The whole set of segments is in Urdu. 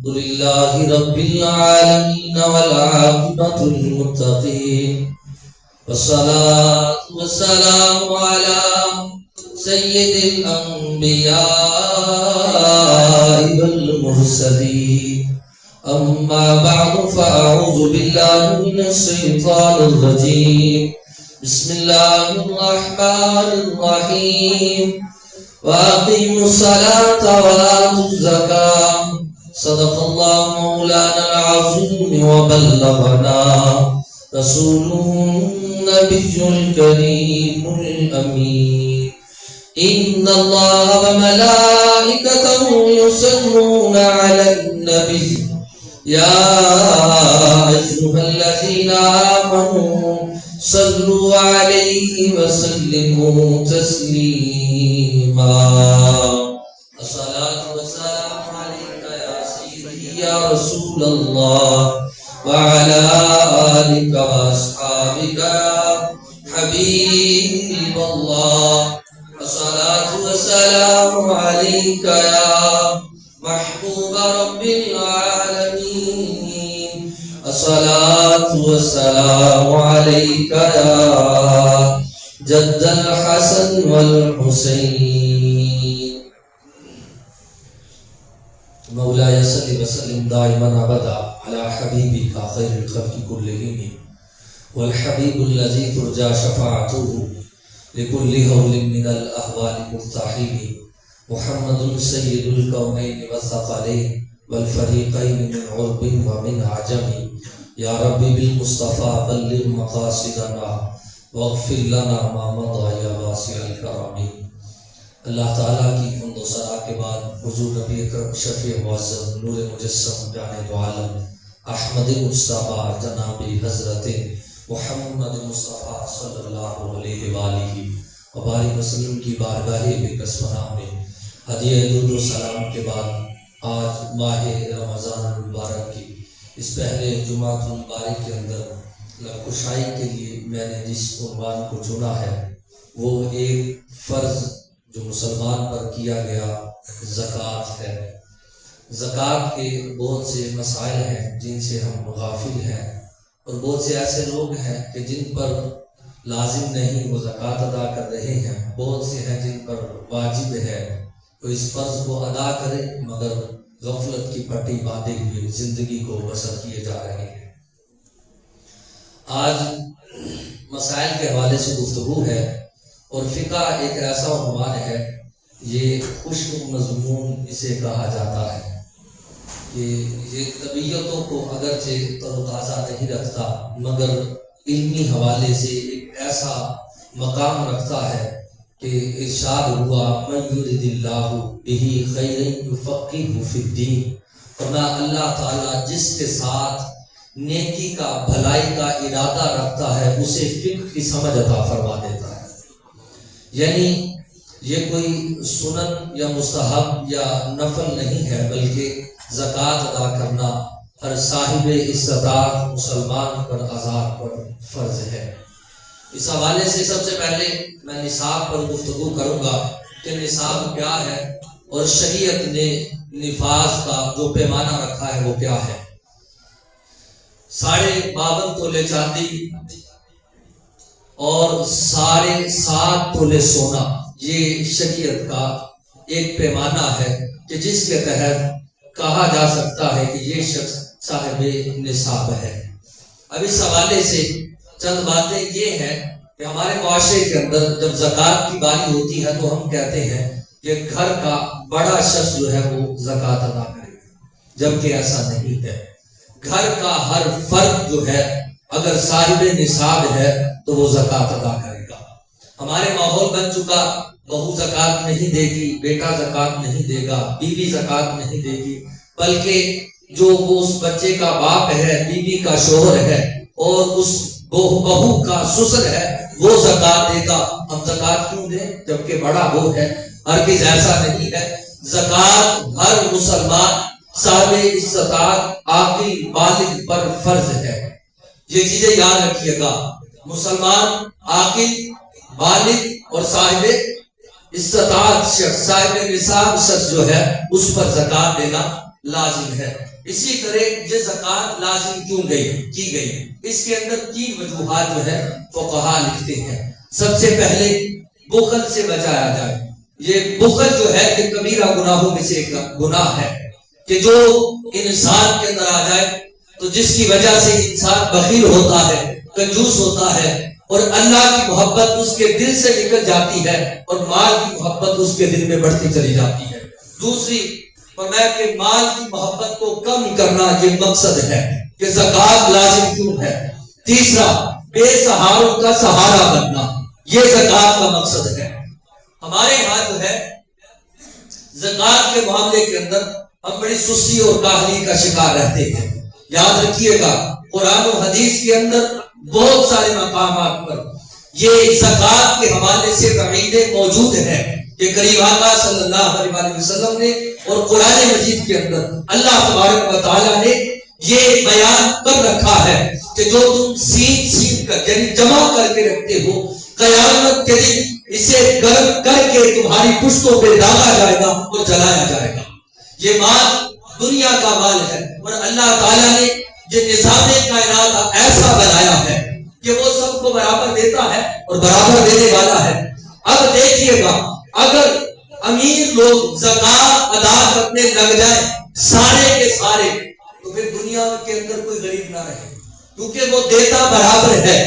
لله رب العالمين والعاقبة للمتقين والصلاة والسلام على سيد الأنبياء والمرسلين أما بعد فأعوذ بالله من الشيطان الرجيم بسم الله الرحمن الرحيم وأقيموا الصلاة وآتوا الزكاة صدق الله مولانا العظيم وبلغنا رسوله النبي الكريم الأمين إن الله وملائكته يصلون على النبي يا أيها الذين آمنوا صلوا عليه وسلموا تسليما الصلاة والسلام عليك يا سيدي يا رسول الله وعلى آلك وأصحابك يا حبيب الله الصلاة والسلام عليك يا محبوب رب العالمين الصلاة والسلام عليك يا جد الحسن والحسين مولاي صل وسلم دائما ابدا على حبيبك خير الخلق كلهم والحبيب الذي ترجى شفاعته لكل هول من الاهوال مفتاحه محمد سيد الكونين والثقلين والفريقين من عرب ومن عجم يا رب بالمصطفى بلغ مقاصدنا واغفر لنا ما مضى يا واسع الكرم اللہ تعالیٰ کی حمد و ثنا کے بعد حضور نبی اکرم شفیع معظم نور مجسم جان دو عالم احمد مصطفیٰ جناب حضرت محمد مصطفیٰ صلی اللہ علیہ وآلہ وبارک وسلم کی بارگاہ بکس پناہ میں ہدیہ درود و سلام کے بعد آج ماہ رمضان المبارک کی اس پہلے جمعہ المبارک کے اندر لبکشائی کے لیے میں نے جس عنوان کو چنا ہے وہ ایک فرض جو مسلمان پر کیا گیا زکوٰۃ ہے۔ زکوٰۃ کے بہت سے مسائل ہیں جن سے ہم غافل ہیں اور بہت سے ایسے لوگ ہیں کہ جن پر لازم نہیں وہ زکوٰۃ ادا کر رہے ہیں، بہت سے ہیں جن پر واجب ہے تو اس فرض کو ادا کرے مگر غفلت کی پٹی باندھے ہوئے زندگی کو بسر کیے جا رہے ہیں۔ آج مسائل کے حوالے سے گفتگو ہے اور فقہ ایک ایسا عنوان ہے، یہ خشک مضمون اسے کہا جاتا ہے کہ یہ طبیعتوں کو اگرچہ تر و تازہ نہیں رکھتا مگر علمی حوالے سے ایک ایسا مقام رکھتا ہے کہ ارشاد ہوا من یرد اللہ بہ خیرا یفقہہ فی الدین، فرمایا اللہ تعالیٰ جس کے ساتھ نیکی کا بھلائی کا ارادہ رکھتا ہے اسے فقہ کی سمجھ عطا فرما دیتا ہے۔ یعنی یہ کوئی سنن یا مستحب یا نفل نہیں ہے بلکہ زکوٰۃ ادا کرنا ہر صاحب استطاعت مسلمان پر آزاد پر فرض ہے۔ اس حوالے سے سب سے پہلے میں نصاب پر گفتگو کروں گا کہ نصاب کیا ہے اور شریعت نے نفاذ کا جو پیمانہ رکھا ہے وہ کیا ہے۔ 52.5 تولے چاندی اور 7.5 تولے سونا یہ شریعت کا ایک پیمانہ ہے کہ جس کے تحت کہا جا سکتا ہے کہ یہ شخص صاحب نصاب ہے۔ اب اس حوالے سے چند باتیں یہ ہیں کہ ہمارے معاشرے کے اندر جب زکوٰۃ کی باری ہوتی ہے تو ہم کہتے ہیں کہ گھر کا بڑا شخص جو ہے وہ زکوٰۃ ادا کرے گا، جبکہ ایسا نہیں ہے۔ گھر کا ہر فرد جو ہے اگر صاحب نصاب ہے تو وہ زکوٰۃ ادا کرے گا۔ ہمارے ماحول بن چکا بہو زکوٰۃ نہیں دے گی، بیٹا زکوٰۃ نہیں دے گا، بیوی زکوٰۃ نہیں دے گی، بلکہ جو وہ اس بچے کا باپ ہے، بیوی کا شوہر ہے اور اس بہو کا سسر ہے وہ زکوٰۃ دے گا۔ ہم زکوٰۃ کیوں دیں جبکہ بڑا وہ ہے؟ ہرگز ایسا نہیں ہے۔ زکوٰۃ ہر مسلمان صاحب استطاعت عاقل بالغ پر فرض ہے۔ یہ چیزیں یاد رکھیے گا، مسلمان عاقل بالغ اور صاحب استطاعت شخص، صاحب نصاب شخص جو ہے اس پر زکوٰۃ دینا لازم ہے۔ اسی طرح یہ زکوٰۃ لازم کیوں کی گئی، اس کے اندر 3 وجوہات جو ہے فقہا لکھتے ہیں۔ سب سے پہلے بخل سے بچایا جائے۔ یہ بخل جو ہے یہ کبیرہ گناہوں میں سے ایک گناہ ہے کہ جو انسان کے اندر آ جائے تو جس کی وجہ سے انسان بخیل ہوتا ہے، کنجوس ہوتا ہے، اور اللہ کی محبت اس کے دل سے نکل جاتی ہے اور مال کی محبت اس کے دل میں بڑھتی چلی جاتی ہے۔ دوسری فرمایا کہ مال کی محبت کو کم کرنا یہ مقصد ہے کہ زکوٰۃ لازم کیوں ہے۔ تیسرا بے سہاروں کا سہارا بننا، یہ زکوٰۃ کا مقصد ہے۔ ہمارے ہاں جو ہے زکوٰۃ کے معاملے کے اندر ہم بڑی سستی اور کاہلی کا شکار رہتے ہیں۔ یاد رکھیے گا قرآن و حدیث کے اندر بہت سارے مقامات پر یہ زکوٰۃ کے حوالے سے وعیدیں موجود ہیں کہ کریم آقا صلی اللہ علیہ وسلم نے اور قرآن مجید کے اندر اللہ تبارک و تعالیٰ نے یہ بیان کر رکھا ہے کہ جو تم سین کر یعنی جمع کر کے رکھتے ہو، قیامت کے دن اسے گرم کر کے تمہاری پشتوں پہ ڈالا جائے گا اور جلایا جائے گا۔ یہ مال دنیا کا مال ہے اور اللہ تعالیٰ نے یہ نظام کائنات ایسا بنایا ہے کہ وہ سب کو برابر دیتا ہے اور برابر دینے والا ہے۔ اب دیکھیے گا اگر امیر لوگ زکوٰۃ ادا کرنے لگ جائیں سارے کے سارے تو پھر دنیا کے اندر کوئی غریب نہ رہے، کیونکہ وہ دیتا برابر ہے،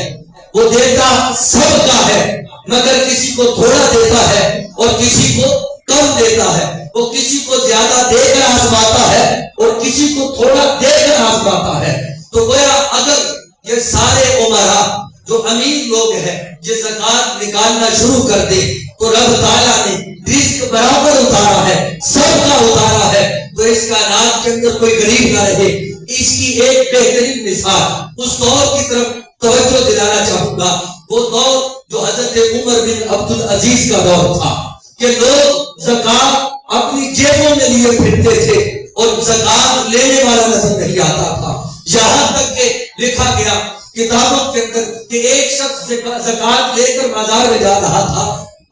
وہ دیتا سب کا ہے، مگر کسی کو تھوڑا دیتا ہے اور کسی کو کم دیتا ہے، وہ کسی کو زیادہ دے کر آزماتا ہے اور کسی کو تھوڑا دے کر آزماتا ہے۔ تو گویا اگر یہ سارے عمرا جو امیر لوگ ہیں یہ زکوٰۃ نکالنا شروع کر دے تو رب تعالیٰ نے رزق برابر اتارا ہے، سب کا اتارا ہے، تو اس کائنات کے اندر کوئی غریب نہ رہے۔ اس کی ایک بہترین مثال اس دور کی طرف توجہ دلانا چاہوں گا، وہ دور جو حضرت عمر بن عبدالعزیز کا دور تھا کہ لوگ زکوٰۃ اپنی جیبوں میں لیے پھرتے تھے اور زکوٰۃ لینے والا نظر نہیں آتا تھا۔ یہاں تک کہ لکھا گیا کتابوں کے اندر کہ ایک شخص زکوٰۃ لے کر بازار میں جا رہا تھا،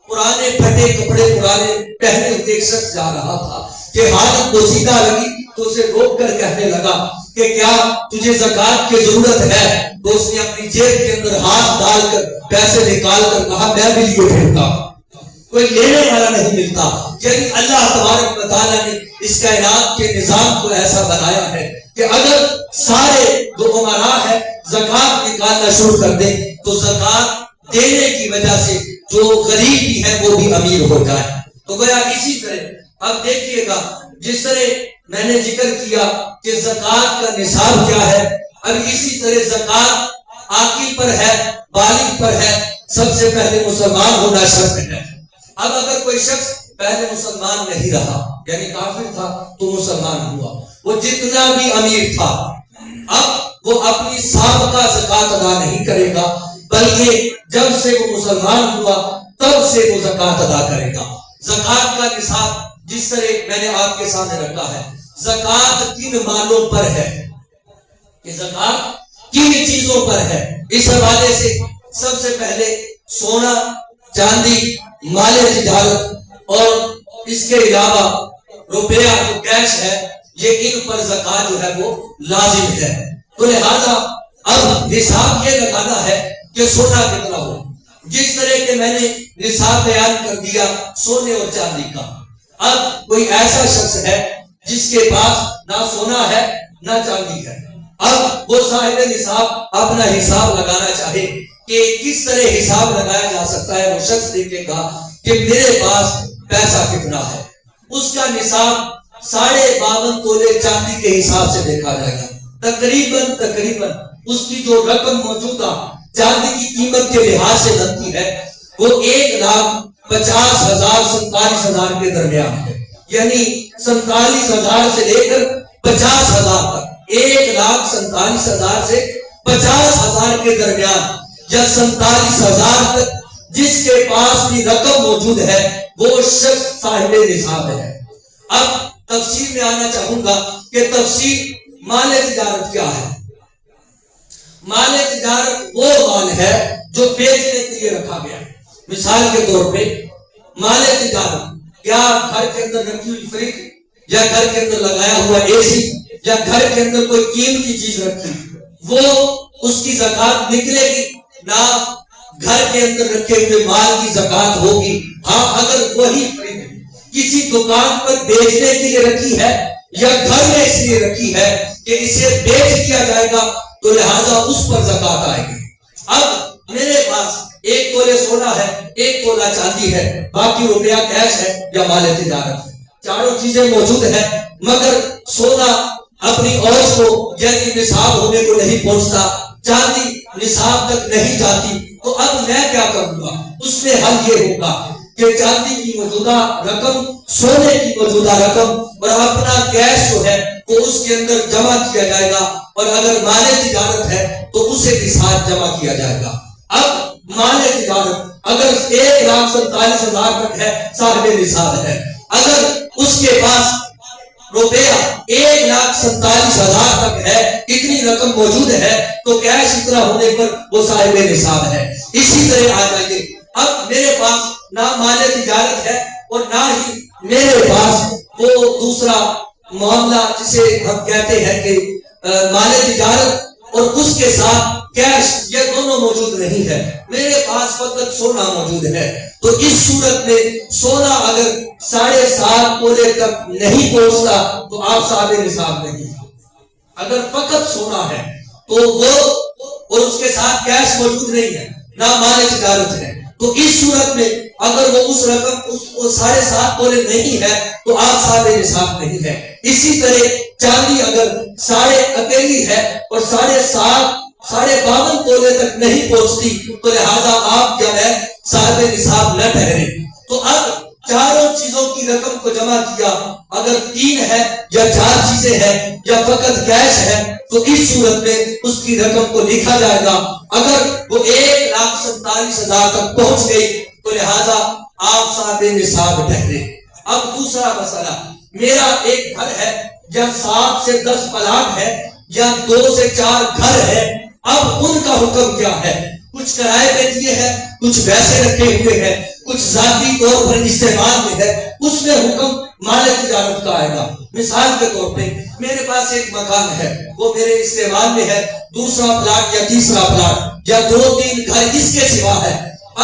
پرانے پھٹے کپڑے پرانے پہنے ہوئے ایک شخص جا رہا تھا کہ حالت پوشیدہ لگی تو اسے روک کر کہنے لگا کہ کیا تجھے زکوٰۃ کی ضرورت ہے؟ تو اس نے اپنی جیب کے اندر ہاتھ ڈال کر پیسے نکال کر کہا میں بھی لیے پھرتا ہوں۔ کوئی لینے والا نہیں ملتا، یعنی اللہ تبارک و تعالیٰ نے اس کائنات کے نظام کو ایسا بنایا ہے کہ اگر سارے جو عمرا ہے زکوٰۃ نکالنا شروع کر دیں تو زکوٰۃ دینے کی وجہ سے جو غریب بھی ہے وہ بھی امیر ہو جائے۔ تو گویا اسی طرح اب دیکھیے گا جس طرح میں نے ذکر کیا کہ زکوٰۃ کا نصاب کیا ہے، اب اسی طرح زکوٰۃ عاقل پر ہے، بالغ پر ہے، سب سے پہلے مسلمان ہونا شرط ہے۔ اب اگر کوئی شخص پہلے مسلمان نہیں رہا یعنی کافر تھا تو مسلمان ہوا، وہ جتنا بھی امیر تھا اب وہ اپنی سابقہ زکوٰۃ ادا نہیں کرے گا، بلکہ جب سے وہ مسلمان ہوا تب سے وہ زکوٰۃ ادا کرے گا۔ زکوٰۃ کا نصاب جس طرح میں نے آپ کے سامنے رکھا ہے، زکوٰۃ کن مالوں پر ہے کہ زکوٰۃ کن چیزوں پر ہے، اس حوالے سے سب سے پہلے سونا چاندی، مال تجارت اور اس کے علاوہ روپیہ جو کیش ہے یہ ان پر زکوٰۃ جو ہے وہ لازم ہے۔ تو لہذا اب نصاب یہ لگانا ہے کہ سونا کتنا ہو، جس طرح کہ میں نے نصاب بیان کر دیا سونے اور چاندی کا۔ اب کوئی ایسا شخص ہے جس کے پاس نہ سونا ہے نہ چاندی ہے، اب وہ صاحب نصاب اپنا حساب لگانا چاہے کہ کس طرح حساب لگایا جا سکتا ہے، وہ شخص دیکھے گا کہ میرے پاس پیسہ کتنا ہے، اس کا نصاب 52.5 تولے چاندی کے حساب سے دیکھا جائے گا۔ تقریباً اس کی جو رقم موجودہ چاندی کی قیمت کے لحاظ سے بنتی ہے وہ 1,50,000 47,000 کے درمیان ہے، یعنی 47,000 سے لے کر 50,000 تک، 1,47,000 سے 50,000 کے درمیان یا 47,000 تک جس کے پاس بھی رقم موجود ہے وہ شخص صاحب نصاب ہے۔ اب تفصیل میں آنا چاہوں گا کہ تفصیل مال تجارت کیا ہے۔ مال تجارت وہ مال ہے جو بیچنے کے لیے رکھا گیا ہے۔ مثال کے طور پہ مال تجارت کیا گھر کے اندر رکھی ہوئی فریج یا گھر کے اندر لگایا ہوا اے سی یا گھر کے اندر کوئی قیمتی چیز رکھی, وہ اس کی زکات نکلے گی نہ گھر کے اندر رکھے ہوئے مال کی زکات ہوگی. ہاں اگر وہی کسی دکان پر بیچنے کے لیے رکھی ہے یا گھر میں اس لیے رکھی ہے کہ اسے بیچ دیا جائے گا تو لہذا اس پر زکات آئے گی. اب میرے پاس 1 تولے سونا ہے, 1 تولا چاندی ہے, باقی روپیہ کیش ہے یا مال تجارت ہے, چاروں چیزیں موجود ہیں, مگر سونا اپنی اوز کو یعنی نصاب ہونے کو نہیں پہنچتا, چاندی نصاب تک نہیں جاتی, تو اب میں کیا کروں گا؟ اس میں حل یہ ہوگا کہ چاندی کی موجودہ رقم, سونے کی موجودہ رقم اور اپنا کیش جو ہے وہ اس کے اندر جمع کیا جائے گا, اور اگر مال تجارت ہے تو اسے بھی ساتھ جمع کیا جائے گا. اب مال تجارت اگر 1,47,000 تک ہے, صاحب نصاب ہے, اگر اس کے پاس روپیہ 1,47,000 تک ہے, اتنی رقم موجود ہے, تو کیش اتنا ہونے پر وہ صاحب نصاب ہے. اسی طرح آ جائیے, اب میرے پاس نہ مال تجارت ہے اور نہ ہی میرے پاس وہ دوسرا معاملہ جسے ہم کہتے ہیں کہ مال تجارت اور اس کے ساتھ کیش, یہ دونوں موجود نہیں ہے, میرے پاس فقط سونا موجود ہے. تو اس صورت میں سونا اگر 7.5 تولے تک نہیں پہنچتا تو آپ صاحب نصاب نہیں. اگر فقط سونا ہے تو وہ اور اس کے ساتھ کیش موجود نہیں ہے, نہ مال تجارت ہے, تو اس صورت میں اگر وہ اس رقم 7.5 تولے نہیں ہے تو آپ صاحب نصاب نہیں ہے. اسی طرح چاندی اگر 7.5 اکیلی ہے اور 52 تولے تک نہیں پہنچتی تو لہذا آپ کیا ہے صاحب نصاب نہ ٹھہرے. تو اب چاروں چیزوں کی رقم کو جمع کیا, اگر 3 ہے یا 4 چیزیں ہیں یا فقط کیش ہے تو اس صورت میں اس کی رقم کو لکھا جائے گا. اگر وہ 1,47,000 تک پہنچ گئی تو لہذا آپ صاحب نصاب ٹھہرے. اب دوسرا مسئلہ, میرا ایک گھر ہے یا 7 سے 10 پلاٹ ہے یا 2 سے 4 گھر ہے, اب ان کا حکم کیا ہے؟ کچھ کرائے پہ دیے ہیں, کچھ ویسے رکھے ہوئے ہیں, کچھ ذاتی طور پر استعمال میں ہے, اس میں حکم مال تجارت کا آئے گا. مثال کے طور پہ میرے پاس ایک مکان ہے, وہ میرے استعمال میں ہے, دوسرا پلاٹ یا تیسرا پلاٹ یا 2-3 گھر اس کے سوا ہے.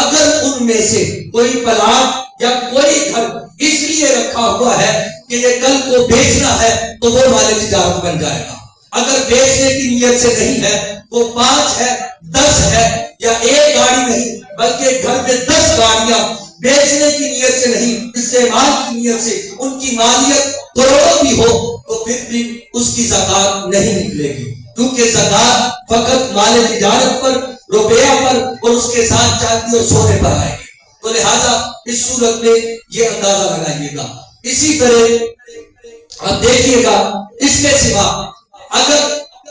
اگر ان میں سے کوئی پلاٹ یا کوئی گھر اس لیے رکھا ہوا ہے کہ یہ کل کو بیچنا ہے تو وہ مال تجارت بن جائے گا. اگر بیچنے کی نیت سے نہیں ہے, وہ 5 ہے 10 ہے یا ایک گاڑی نہیں بلکہ گھر میں 10 گاڑیاں, بیچنے کی نیت سے نہیں استعمال کی نیت سے ان کی مالیت کروڑوں بھی ہو تو پھر بھی اس کی زکات نہیں نکلے گی, کیونکہ زکات فقط مال تجارت پر, روپیہ پر اور اس کے ساتھ چاندی اور سونے پر آئے گی. تو لہذا اس صورت میں یہ اندازہ لگائیے گا. اسی طرح اب دیکھیے گا, اس کے سوا اگر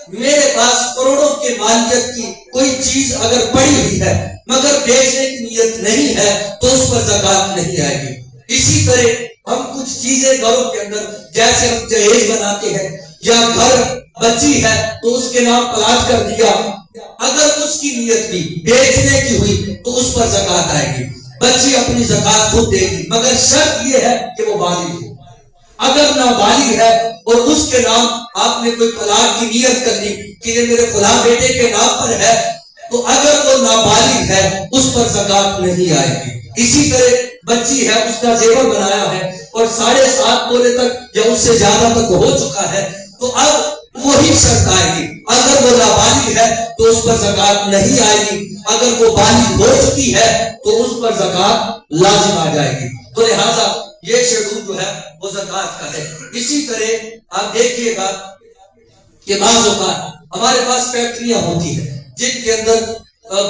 میرے پاس کروڑوں کے مالیت کی کوئی چیز اگر پڑی ہوئی ہے مگر بیچنے کی نیت نہیں ہے تو اس پر زکات نہیں آئے گی. اسی طرح ہم کچھ چیزیں گھروں کے اندر جیسے ہم جہیز بناتے ہیں یا گھر بچی ہے تو اس کے نام پلاٹ کر دیا, اگر اس کی نیت بھی بیچنے کی ہوئی تو اس پر زکات آئے گی. بچی اپنی زکات خود دے گی, مگر شرط یہ ہے کہ وہ بالغ ہو. اگر نابالغ ہے اور اس کے نام آپ نے کوئی پلاٹ کی نیت کر لی کہ یہ میرے فلاں بیٹے کے نام پر ہے, تو اگر وہ نابالغ ہے اس پر زکات نہیں آئے گی. اسی طرح بچی ہے, اس کا زیور بنایا ہے اور 7.5 تولے تک یا اس سے زیادہ تک ہو چکا ہے, تو اب وہی شرط آئے گی. اگر وہ نابالغ ہے تو اس پر زکات نہیں آئے گی, اگر وہ بالغ ہو چکی ہے تو اس پر زکات لازم آ جائے گی. تو لہذا یہ شیڈول جو ہے وہ زکات کا ہے. اسی طرح آپ دیکھیے گا کہ بعض اوقات ہمارے پاس فیکٹریاں ہوتی ہیں جن کے اندر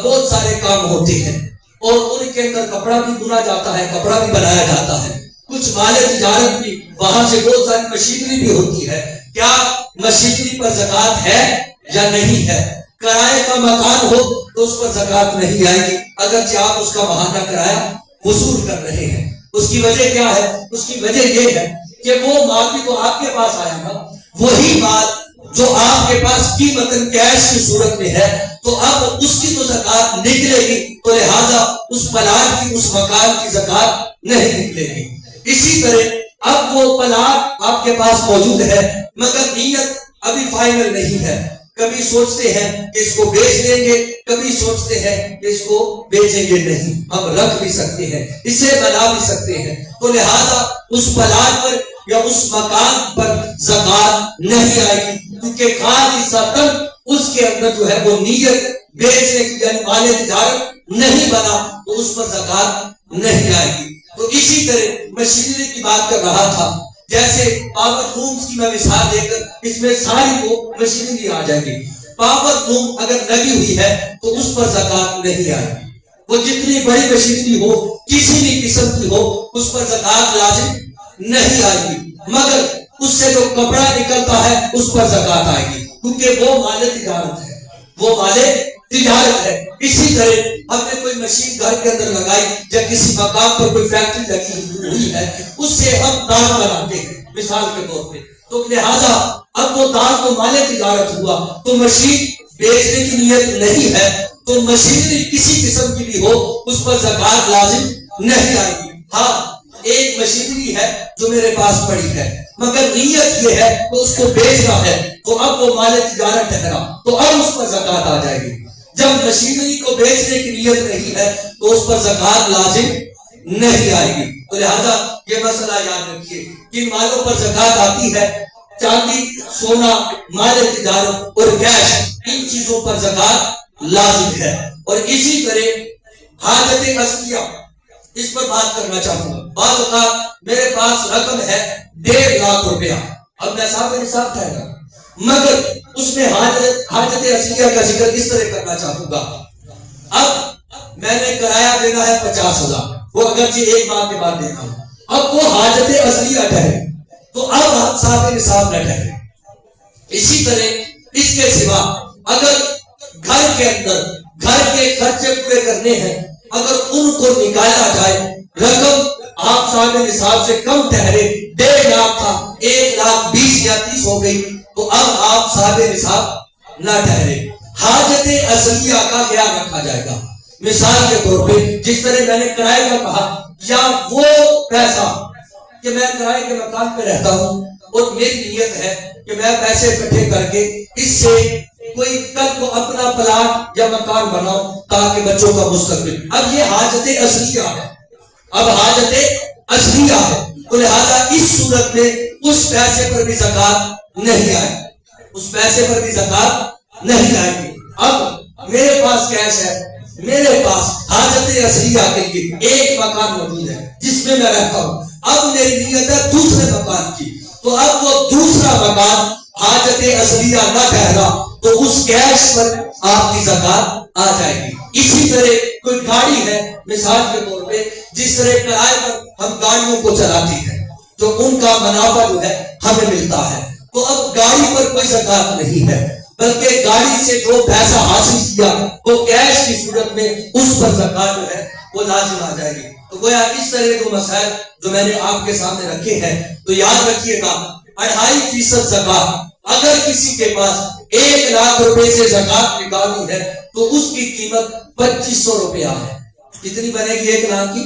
بہت سارے کام ہوتے ہیں اور ان کے اندر کپڑا بھی بنا جاتا ہے, کپڑا بھی بنایا جاتا ہے, کچھ مال تجارت بھی, وہاں سے بہت ساری مشینری بھی ہوتی ہے. کیا مشینری پر زکات ہے یا نہیں ہے؟ کرائے کا مکان ہو تو اس پر زکات نہیں آئے گی اگرچہ آپ اس کا بہانہ کرایہ وصول کر رہے ہیں. اس کی وجہ کیا ہے؟ اس کی وجہ یہ ہے کہ وہ مال بھی تو آپ کے پاس آیا نا, وہی مال جو آپ کے پاس قیمتاً کیش کی صورت میں ہے, تو اب اس کی تو زکات نکلے گی, تو لہذا اس پلاٹ کی, اس مکان کی زکات نہیں نکلے گی. اسی طرح اب وہ پلاٹ آپ کے پاس موجود ہے مگر نیت ابھی فائنل نہیں ہے. کبھی سوچتے ہیں کہ اس کو بیچ دیں گے, کبھی سوچتے ہیں کہ اس کو بیچیں گے نہیں, ہم رکھ بھی سکتے ہیں, اسے بنا بھی سکتے ہیں. تو لہذا اس پلاٹ پر یا اس مکان پر زکات نہیں آئے گی, کیونکہ خالی سطن اس کے اندر جو ہے وہ نیت بیچنے کی یعنی مال تجارت نہیں بنا, تو اس پر زکات نہیں آئے گی. تو اسی طرح مشینری کی بات کر رہا تھا, جیسے پاور لومز کی میں مثال دے کر اس میں ساری وہ مشینری آ جائے گی. پاور لوم اگر لگی ہوئی ہے تو اس پر زکات نہیں آئے گی. وہ جتنی بڑی مشینری ہو, کسی بھی قسم کی ہو, اس پر زکات لازم نہیں آئے گی, مگر اس سے جو کپڑا نکلتا ہے اس پر زکات آئے گی, کیونکہ وہ مال تجارت ہے, وہ مال تجارت ہے. اسی طرح ہم نے کوئی مشین گھر کے اندر لگائی یا کسی مقام پر کوئی فیکٹری لگی ہوئی ہے, اس سے ہم دال بناتے ہیں مثال کے طور پہ, تو لہذا اب وہ دال تو مال تجارت ہوا, تو مشین بیچنے کی نیت نہیں ہے, تو مشینری کسی قسم کی بھی ہو اس پر زکات لازم نہیں آئے گی. ہاں ایک مشینری ہے جو میرے پاس پڑی ہے مگر نیت یہ ہے کہ اس کو بیچنا ہے, تو اب وہ مال تجارت ٹھہرا, تو اب اس پر زکات آ جائے گی. جب مشینری کو بیچنے کی نیت نہیں ہے تو اس پر زکات لازم نہیں آئے گی. تو لہذا یہ مسئلہ یاد رکھیے, کن مالوں پر زکات آتی ہے؟ چاندی, سونا, مال تجارت اور کیش, ان چیزوں پر زکات لازم ہے. اور اسی طرح حاجت اصلیہ, اس پر بات کرنا چاہوں گا. بعض اوقات میرے پاس رقم ہے 1.5 لاکھ روپیہ, اب میں نصاب ٹھہرا, مگر اس میں حاجت اصلیہ کا ذکر اس طرح کرنا چاہوں گا. اب میں نے کرایہ دینا ہے 50,000, وہ اگرچہ 1 ماہ کے بعد دینا ہوں, اب وہ حاجت اصلیہ ٹھہرے, تو اب صاحب نصاب نہ ٹھہرے. اسی طرح اس کے سوا اگر گھر کے اندر گھر کے خرچے پورے کرنے ہیں, اگر ان کو نکالا جائے, رقم آپ صاحب نصاب سے کم ٹھہرے, 1.5 لاکھ تھا 1,20,000 یا 30 ہو گئی, تو اب آپ صاحب نصاب نہ ٹھہرے. حاجت اصلیہ کا خیال رکھا جائے گا. مثال کے طور پہ جس طرح میں نے کرائے کا کہا, یا وہ پیسہ کہ میں کرائے کے مکان پہ رہتا ہوں اور میری نیت ہے کہ میں پیسے اکٹھے کر کے اس سے کوئی کل کو اپنا پلاٹ یا مکان بناؤں تاکہ بچوں کا مستقبل. اب یہ حاجت اصلیہ ہے, اب حاجت اصلیہ ہے, تو لہذا اس صورت میں اس پیسے پر بھی زکات نہیں آئے, اس پیسے پر بھی زکات نہیں آئے گی. اب میرے پاس کیش ہے, میرے پاس حاجت اصلیہ کے لیے ایک مکان موجود ہے جس میں میں رہتا ہوں, اب میری نیت ہے دوسرے مکان کی, تو اب وہ دوسرا مکان حاجت اصلیہ نہ ٹھہرا تو اس کیش پر آپ کی زکات آ جائے گی. اسی طرح کوئی گاڑی ہے مثال کے طور پہ, جس طرح کرائے پر ہم گاڑیوں کو چلاتے ہیں تو ان کا منافع جو ہے ہمیں ملتا ہے, تو اب گاڑی پر کوئی زکات نہیں ہے, بلکہ گاڑی سے جو پیسہ حاصل کیا وہ کیش کی صورت میں اس پر زکات جو ہے وہ لازم آ جائے گی. تو گویا اس طرح دو مسائل جو میں نے آپ کے سامنے رکھے ہیں, تو یاد رکھیے گا 2.5% زکات. اگر کسی کے پاس 1 لاکھ روپے سے زکات نکالنی ہے تو اس کی قیمت 2500 روپیہ ہے. کتنی بنے گی 1 لاکھ کی؟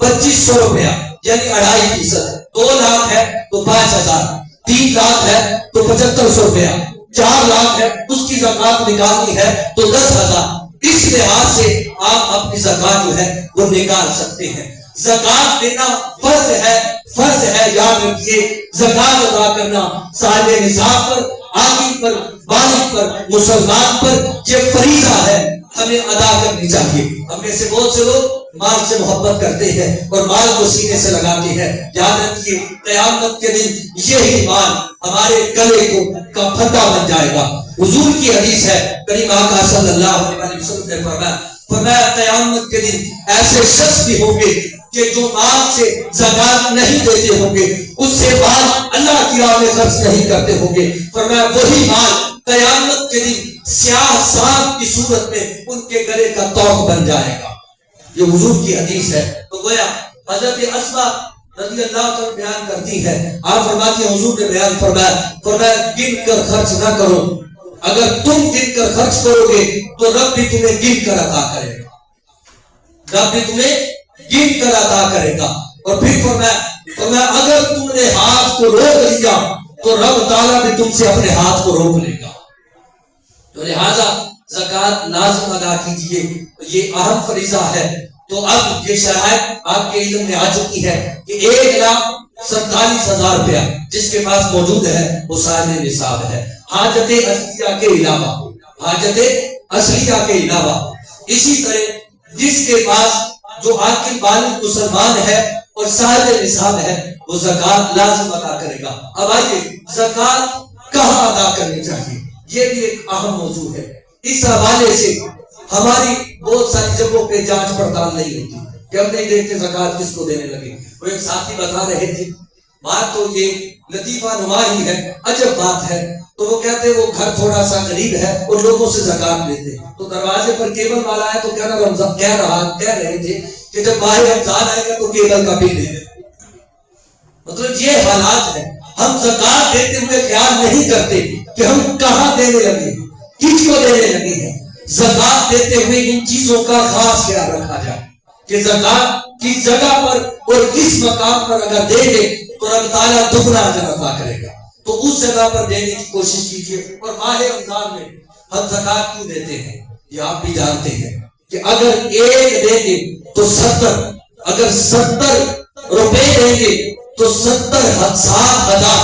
2500 روپیہ, یعنی 2.5%. 2 لاکھ ہے تو 5,000, 3 لاکھ ہے تو 7500 روپیہ, 4 لاکھ ہے اس کی زکات نکالنی ہے تو 10,000. اس لحاظ سے آپ اپنی زکات جو ہے وہ نکال سکتے ہیں. زکات دینا فرض ہے, فرض ہے, یاد رکھیے. زکات ادا کرنا صاحب نصاب پر, عاقل پر, بالغ پر, مسلمان پر یہ فریضہ ہے, ہمیں ادا کرنی چاہیے. ہم میں سے بہت سے لوگ مال سے محبت کرتے ہیں اور مال کو سینے سے لگاتے ہیں. یاد رکھیے قیامت کے دن یہی مال ہمارے گلے کو کا پھندا بن جائے گا. حضور کی حدیث ہے, کریم آقا صلی اللہ علیہ وسلم نے فرمایا قیامت کے دن ایسے شخص بھی ہوں گے کہ جو مال سے زکات نہیں دیتے ہوں گے, اس سے مال اللہ کی راہ میں خرچ نہیں کرتے ہوں گے. فرمایا وہی مال قیامت کے دن سیاہ سانپ کی صورت میں ان کے گلے کا توق بن جائے گا. یہ حضور کی حدیث ہے. تو گویا حضرت اسماء رضی اللہ عنہ بیان کرتی ہے, آپ فرماتی ہیں حضور نے بیان فرمایا گن کر خرچ نہ کرو, اگر تم گن کر خرچ کرو گے تو رب بھی تمہیں گن کر عطا کرے گا, رب بھی تمہیں گن کر عطا کرے گا. اور پھر فرمایا فرمایا اگر تم نے ہاتھ کو روک لیا تو رب تعالیٰ بھی تم سے اپنے ہاتھ کو روک لے گا. تو لہذا زکوٰۃ لازم ادا کیجیے، یہ اہم فریضہ ہے. تو اب یہ شرائط آپ کے علم میں آ چکی ہے کہ 1,47,000 روپیہ جس کے پاس موجود ہے وہ صاحب نصاب ہے، حاجت اصلیہ کے علاوہ، حاجت اصلیہ کے علاوہ. اسی طرح جس کے پاس جو عاقل بالغ مسلمان ہے اور صاحب نصاب ہے وہ زکوٰۃ لازم ادا کرے گا. اب آئیے زکوٰۃ کہاں ادا کرنی چاہیے، یہ بھی ایک اہم موضوع ہے. اس حوالے سے ہماری بہت ساری جگہوں پہ جانچ پڑتال نہیں ہوتی کہ ہم نہیں دیکھتے زکوٰۃ کس کو دینے لگے. وہ ایک ساتھی بتا رہے تھے، بات تو یہ لطیفہ نما ہی ہے، عجب بات ہے. تو وہ کہتے وہ گھر تھوڑا سا قریب ہے اور لوگوں سے زکوٰۃ لیتے، تو دروازے پر کیبل والا ہے تو کہہ رہے تھے کہ جب ماہ رمضان آئے گا تو کیبل کا بل دے دیں. مطلب یہ حالات ہے، ہم زکوٰۃ دیتے ہوئے خیال نہیں کرتے کہ ہم کہاں دینے لگے، کس کو دینے لگے ہیں. زکوٰۃ دیتے ہوئے ان چیزوں کا خاص خیال رکھا جائے کہ زکوٰۃ کس جگہ پر اور کس مقام پر اگر دیں گے تو رب تعالیٰ دگنا اجر عطا کرے گا. تو اس جگہ پر دینے کی کوشش کیجیے. اور ماہ رمضان میں ہم زکوٰۃ کیوں دیتے ہیں یہ آپ بھی جانتے ہیں کہ اگر ایک دیں گے تو 70، اگر 70 روپے دیں گے تو 7,000،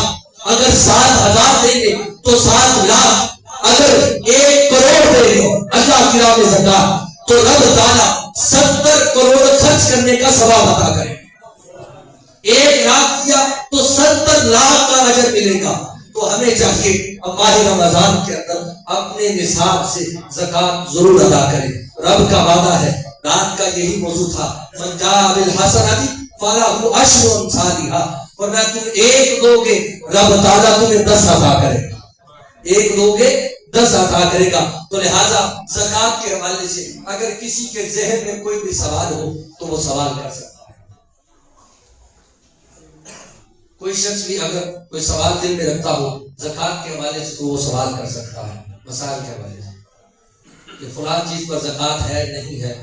اگر 7,000 دیں گے تو 7 لاکھ، اگر 1 کروڑ دیں گے اللہ کی راہ میں زکوٰۃ تو رب تعالیٰ 70 کروڑ خرچ کرنے کا ثواب عطا کرے. 1 لاکھ دیا تو 70 لاکھ کا اجر ملے گا. تو ہمیں چاہیے اب ماہ رمضان کے اندر اپنے نصاب سے زکوٰۃ ضرور ادا کریں. رب کا وعدہ ہے، رات کا یہی موضوع تھا، من جاء بالحسنۃ فلہ عشر امثالھا. ورنہ تم 1 دو گے رب تعالیٰ تمہیں 10 عطا کرے گا، 1 دو گے 10 عطا کرے گا. تو لہٰذا زکوٰۃ کے حوالے سے اگر کسی کے ذہن میں کوئی بھی سوال ہو تو وہ سوال کر سکتا ہے. کوئی شخص بھی اگر کوئی سوال دل میں رکھتا ہو زکوٰۃ کے حوالے سے تو وہ سوال کر سکتا ہے. مسائل کے حوالے سے کہ فلاں چیز پر زکوٰۃ ہے نہیں ہے